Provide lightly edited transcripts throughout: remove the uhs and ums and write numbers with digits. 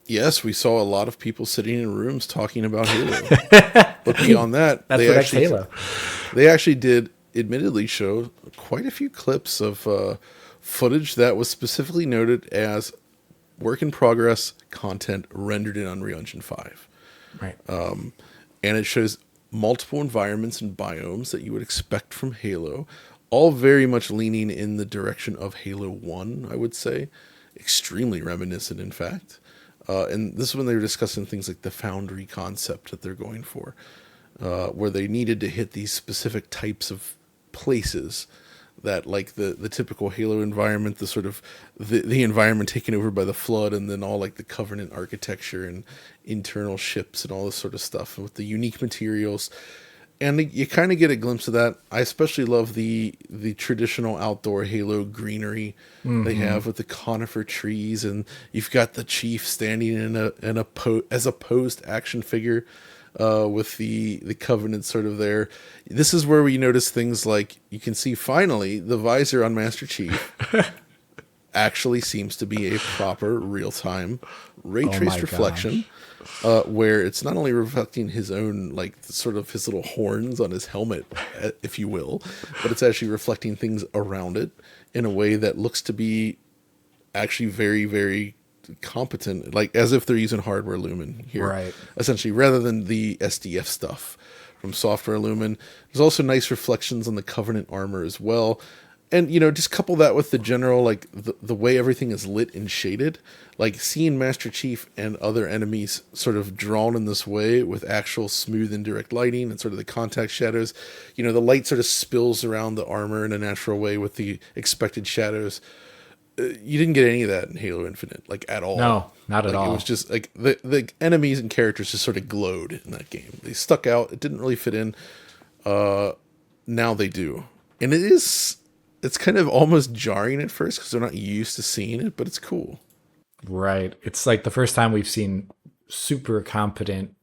Yes, we saw a lot of people sitting in rooms talking about Halo. But beyond that, That's the next Halo. they actually did admittedly show quite a few clips of footage that was specifically noted as work in progress content rendered in Unreal Engine 5. Right. And it shows multiple environments and biomes that you would expect from Halo, all very much leaning in the direction of Halo 1, I would say. Extremely reminiscent, in fact. And this is when they were discussing things like the Foundry concept that they're going for, where they needed to hit these specific types of places that, like the typical Halo environment, the sort of the environment taken over by the flood, and then all like the Covenant architecture and internal ships and all this sort of stuff with the unique materials. And you kind of get a glimpse of that. I especially love the traditional outdoor Halo greenery they have with the conifer trees, and you've got the chief standing as a posed action figure with the Covenant sort of there. This is where we notice things like you can see finally the visor on Master Chief actually seems to be a proper real time ray Oh my traced reflection, gosh. where it's not only reflecting his own, like sort of his little horns on his helmet, if you will, but it's actually reflecting things around it in a way that looks to be actually very, very competent, like as if they're using hardware lumen here, Right. essentially, rather than the SDF stuff from software lumen. There's also nice reflections on the Covenant armor as well. And just couple that with the general, like the way everything is lit and shaded, like seeing Master Chief and other enemies sort of drawn in this way with actual smooth indirect lighting and sort of the contact shadows. The light sort of spills around the armor in a natural way with the expected shadows. You didn't get any of that in Halo Infinite, like at all. No, not at Like it was all. just like the enemies and characters just sort of glowed in that game. They stuck out. It didn't really fit in. Now they do, and it's kind of almost jarring at first because they're not used to seeing it, but it's cool. Right. It's like the first time we've seen super competent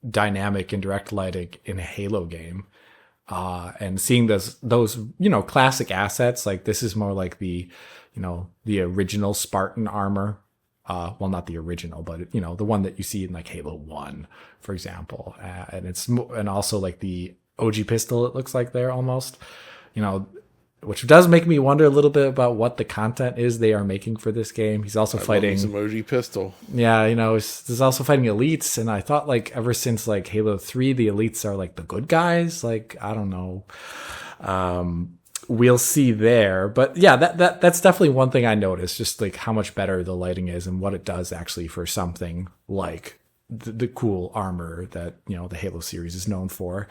dynamic and direct lighting in a Halo game. And seeing those classic assets, like this is more like the original Spartan armor. Well, not the original, but the one that you see in like Halo 1, for example. And also like the OG pistol, it looks like there almost, you know, which does make me wonder a little bit about what the content is they are making for this game. He's also I love his fighting, emoji pistol. yeah, he's also fighting elites. And I thought like ever since like Halo 3, the elites are like the good guys. Like, I don't know. We'll see there. But yeah, that's definitely one thing I noticed, just like how much better the lighting is and what it does actually for something like the cool armor that the Halo series is known for.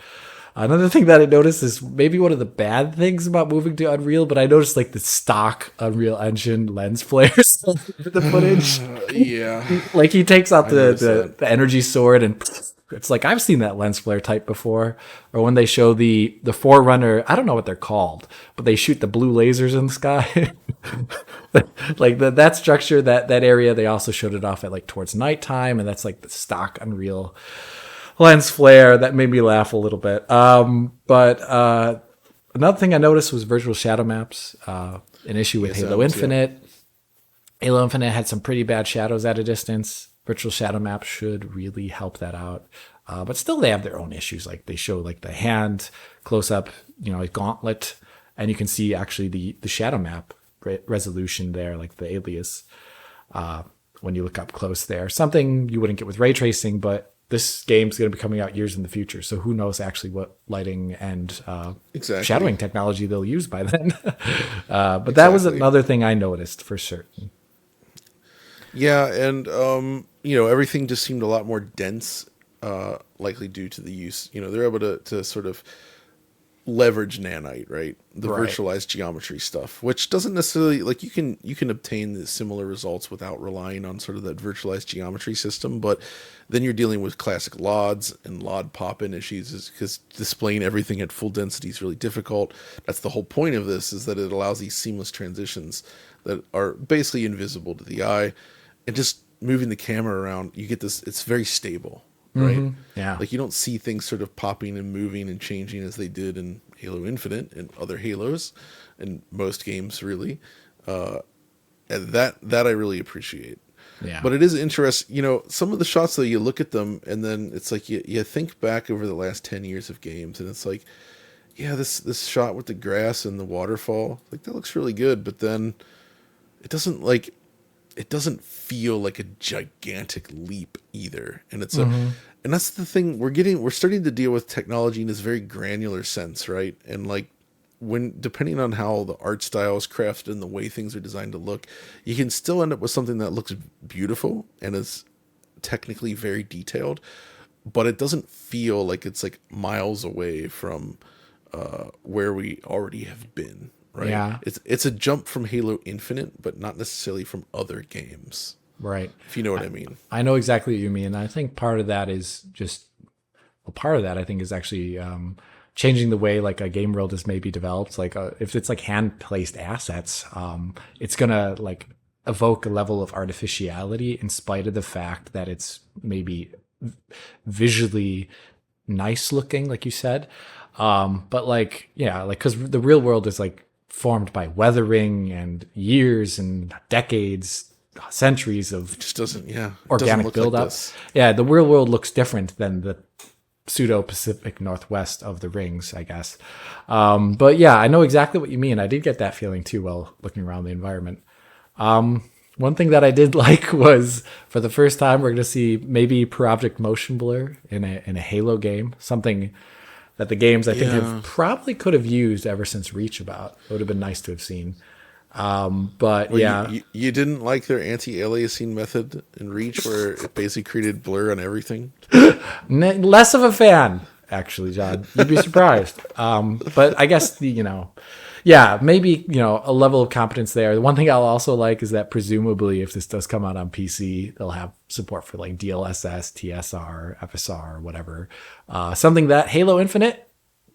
Another thing that I noticed is maybe one of the bad things about moving to Unreal, but I noticed like the stock Unreal Engine lens flares in the footage. Yeah, Like he takes out I noticed that. the energy sword and it's like I've seen that lens flare type before. Or when they show the Forerunner, I don't know what they're called, but they shoot the blue lasers in the sky. Like that structure, that area, they also showed it off at like towards nighttime, and that's like the stock Unreal lens flare that made me laugh a little bit. But another thing I noticed was virtual shadow maps. An issue with Halo ESMs, yeah. Infinite. Halo Infinite had some pretty bad shadows at a distance. Virtual shadow maps should really help that out. But still, they have their own issues. Like they show like the hand close up, a gauntlet, and you can see actually the shadow map resolution there, like the alias, when you look up close there. Something you wouldn't get with ray tracing, but this game's going to be coming out years in the future, so who knows actually what lighting and Exactly. shadowing technology they'll use by then. But that was Exactly. another thing I noticed for certain. Yeah, and everything just seemed a lot more dense, likely due to the use. They're able to sort of leverage nanite, right? The Right. virtualized geometry stuff, which doesn't necessarily, like, you can obtain the similar results without relying on sort of that virtualized geometry system, but then you're dealing with classic LODs and LOD pop-in issues because displaying everything at full density is really difficult. That's the whole point of this, is that it allows these seamless transitions that are basically invisible to the eye, and just moving the camera around, you get this, it's very stable, right? Yeah. Like you don't see things sort of popping and moving and changing as they did in Halo Infinite and other Halos, and most games really. And that I really appreciate. Yeah. But it is interesting, some of the shots though, you look at them and then it's like you think back over the last 10 years of games and it's like, yeah, this shot with the grass and the waterfall, like that looks really good, but then it doesn't like it doesn't feel like a gigantic leap either. And and that's the thing, we're starting to deal with technology in this very granular sense, right? And like when depending on how the art style is crafted and the way things are designed to look, you can still end up with something that looks beautiful and is technically very detailed, but it doesn't feel like it's like miles away from where we already have been, right? Yeah. It's a jump from Halo Infinite, but not necessarily from other games, Right. if you know what I mean. I know exactly what you mean. I think part of that is just, well, part of that I think is actually changing the way like a game world is maybe developed. Like if it's like hand placed assets, it's gonna like evoke a level of artificiality in spite of the fact that it's maybe visually nice looking, like you said. But like, yeah, like, cause the real world is like formed by weathering and years and decades, centuries of It just doesn't, yeah. It doesn't organic look buildup. like this. Yeah, the real world looks different than the pseudo Pacific Northwest of the rings, I guess. But yeah, I know exactly what you mean. I did get that feeling too while looking around the environment. One thing that I did like was for the first time we're going to see maybe per object motion blur in a Halo game, something that the games I think have probably could have used ever since Reach about. It would have been nice to have seen. But Well, yeah, you didn't like their anti-aliasing method in Reach where it basically created blur on everything? less of a fan actually, John. You'd be surprised. But I guess yeah, maybe a level of competence there. The one thing I'll also like is that presumably if this does come out on PC, they'll have support for like DLSS, TSR, FSR, whatever. Something that Halo Infinite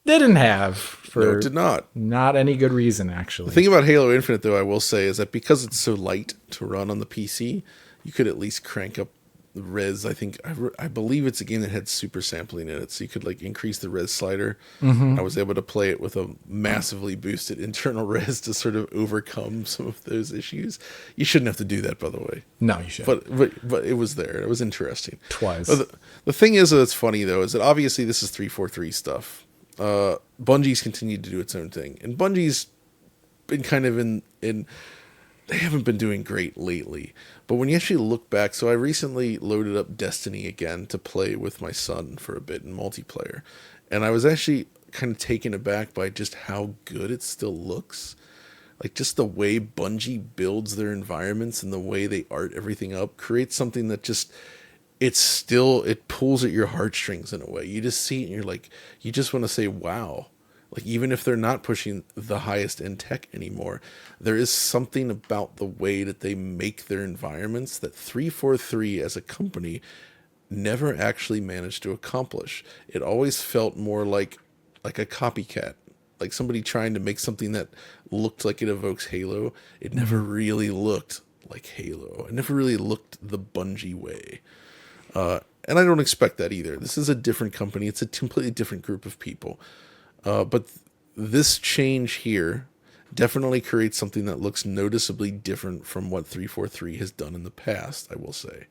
didn't have for No, it did not. not any good reason, actually. The thing about Halo Infinite, though, I will say, is that because it's so light to run on the PC, you could at least crank up the res. I think I believe it's a game that had super sampling in it, so you could like increase the res slider. I was able to play it with a massively boosted internal res to sort of overcome some of those issues. You shouldn't have to do that, by the way. No, you should. But it was there. It was interesting. Twice. But the thing is that's funny though is that obviously this is 343 stuff. Bungie's continued to do its own thing, and Bungie's been kind of in they haven't been doing great lately. But when you actually look back, so I recently loaded up Destiny again to play with my son for a bit in multiplayer, and I was actually kind of taken aback by just how good it still looks. Like just the way Bungie builds their environments and the way they art everything up creates something that just it pulls at your heartstrings in a way. You just see it and you're like, you just want to say, wow. Like even if they're not pushing the highest end tech anymore, there is something about the way that they make their environments that 343 as a company never actually managed to accomplish. It always felt more like a copycat, like somebody trying to make something that looked like it evokes Halo. It never really looked like Halo. It never really looked the Bungie way. And I don't expect that either. This is a different company. It's a completely different group of people. But this change here definitely creates something that looks noticeably different from what 343 has done in the past, I will say.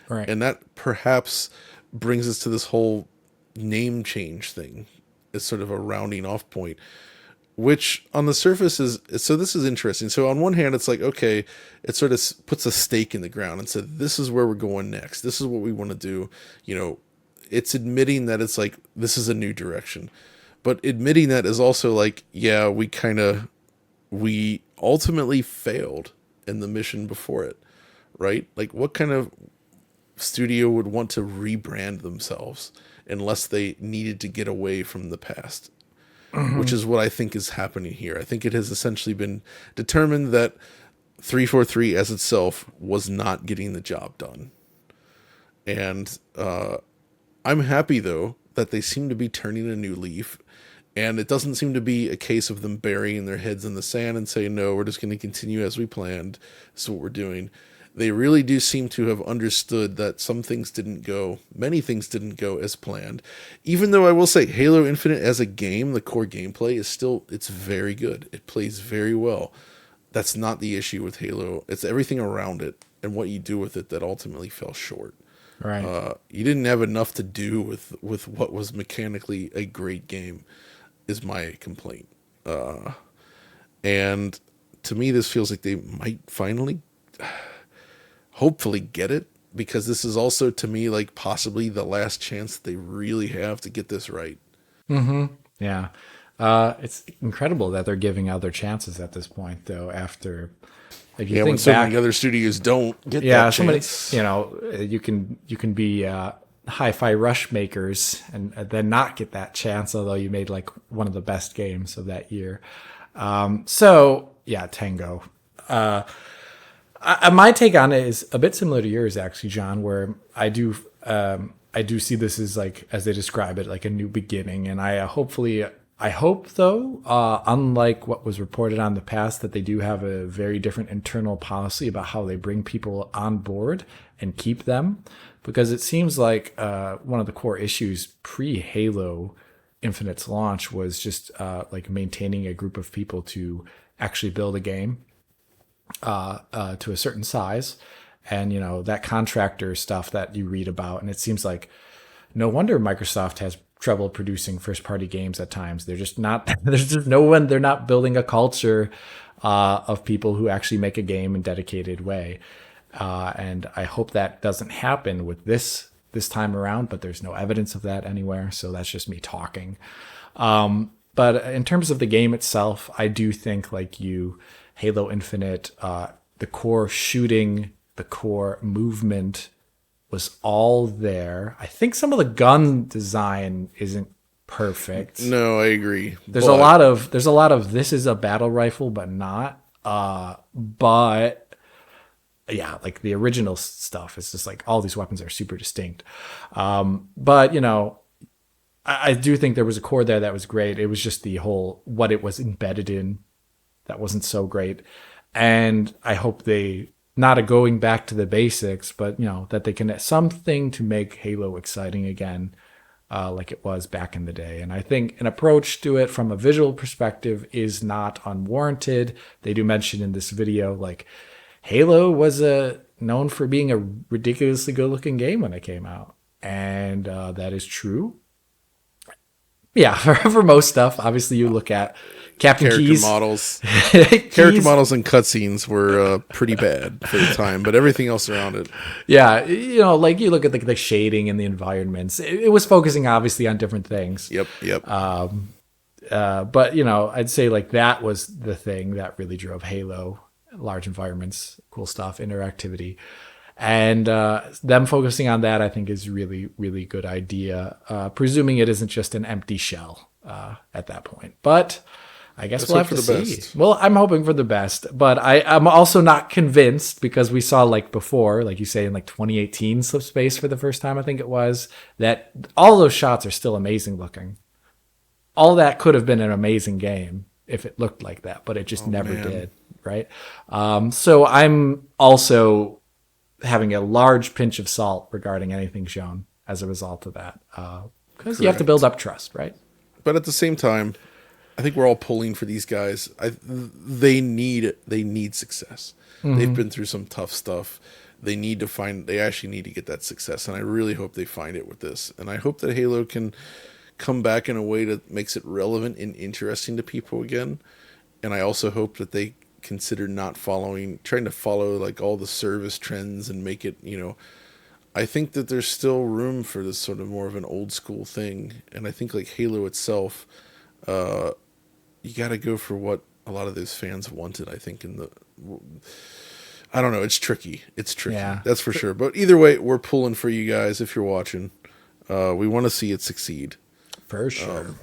Right. And that perhaps brings us to this whole name change thing as sort of a rounding off point, which on the surface so this is interesting. So on one hand, it's like, okay, it sort of puts a stake in the ground and said, this is where we're going next. This is what we want to do. It's admitting that it's like, this is a new direction. But admitting that is also like, yeah, we ultimately failed in the mission before it, right? Like what kind of studio would want to rebrand themselves unless they needed to get away from the past? Which is what I think is happening here. I think it has essentially been determined that 343 as itself was not getting the job done. And I'm happy, though, that they seem to be turning a new leaf. And it doesn't seem to be a case of them burying their heads in the sand and saying, no, we're just going to continue as we planned. This is what we're doing. They really do seem to have understood that many things didn't go as planned. Even though I will say Halo Infinite as a game, the core gameplay it's very good. It plays very well. That's not the issue with Halo. It's everything around it. and what you do with it that ultimately fell short. Right. You didn't have enough to do with what was mechanically a great game, is my complaint. And to me, this feels like they might finally, hopefully, get it, because this is also, to me, like possibly the last chance they really have to get this right. Yeah. It's incredible that they're giving other chances at this point, though. After, if you Yeah, when think so back, many other studios don't get yeah, that somebody, chance. you can be hi-fi rush makers and then not get that chance, although you made like one of the best games of that year. So yeah, Tango. My take on it is a bit similar to yours, actually, John, where I do see this as like, as they describe it, like a new beginning. And I hope though, unlike what was reported on in the past, that they do have a very different internal policy about how they bring people on board and keep them. Because it seems like one of the core issues pre-Halo Infinite's launch was just like maintaining a group of people to actually build a game to a certain size. And, that contractor stuff that you read about. And it seems like no wonder Microsoft has trouble producing first party games at times. They're just not, there's just no one, they're not building a culture of people who actually make a game in a dedicated way. And I hope that doesn't happen with this time around, but there's no evidence of that anywhere. So that's just me talking. But in terms of the game itself, I do think, like you, Halo Infinite, the core shooting, the core movement was all there. I think some of the gun design isn't perfect. No, I agree. There's a lot of this is a battle rifle, but not. But yeah, like the original stuff is just like all these weapons are super distinct. But I do think there was a core there that was great. It was just the whole what it was embedded in that wasn't so great. And I hope they not going back to the basics, but that they can something to make Halo exciting again, like it was back in the day. And I think an approach to it from a visual perspective is not unwarranted. They do mention in this video, like Halo was known for being a ridiculously good-looking game when it came out, and that is true. Yeah, for most stuff, obviously you look at Captain character Keyes. models. Keyes, Character models and cutscenes were pretty bad for the time, but everything else around it. Yeah, like you look at the shading and the environments. It was focusing obviously on different things. Yep. But I'd say like that was the thing that really drove Halo: large environments, cool stuff, interactivity. And them focusing on that, I think, is really, really good idea, presuming it isn't just an empty shell at that point. But I guess we'll have to see. Best. Well, I'm hoping for the best, but I'm also not convinced, because we saw, like before, like you say, in like 2018 Slipspace for the first time, I think it was, that all those shots are still amazing looking. All that could have been an amazing game if it looked like that, but it just never did, right? So I'm also having a large pinch of salt regarding anything shown as a result of that, because you have to build up trust, right? But at the same time, I think we're all pulling for these guys. They need success. Mm-hmm. They've been through some tough stuff. They actually need to get that success, and I really hope they find it with this. And I hope that Halo can come back in a way that makes it relevant and interesting to people again. And I also hope that they consider trying to follow like all the service trends and make it, I think that there's still room for this sort of more of an old school thing. And I think like Halo itself, you got to go for what a lot of those fans wanted. I think I don't know. It's tricky. Yeah. That's for sure. But either way, we're pulling for you guys if you're watching. We want to see it succeed. For sure.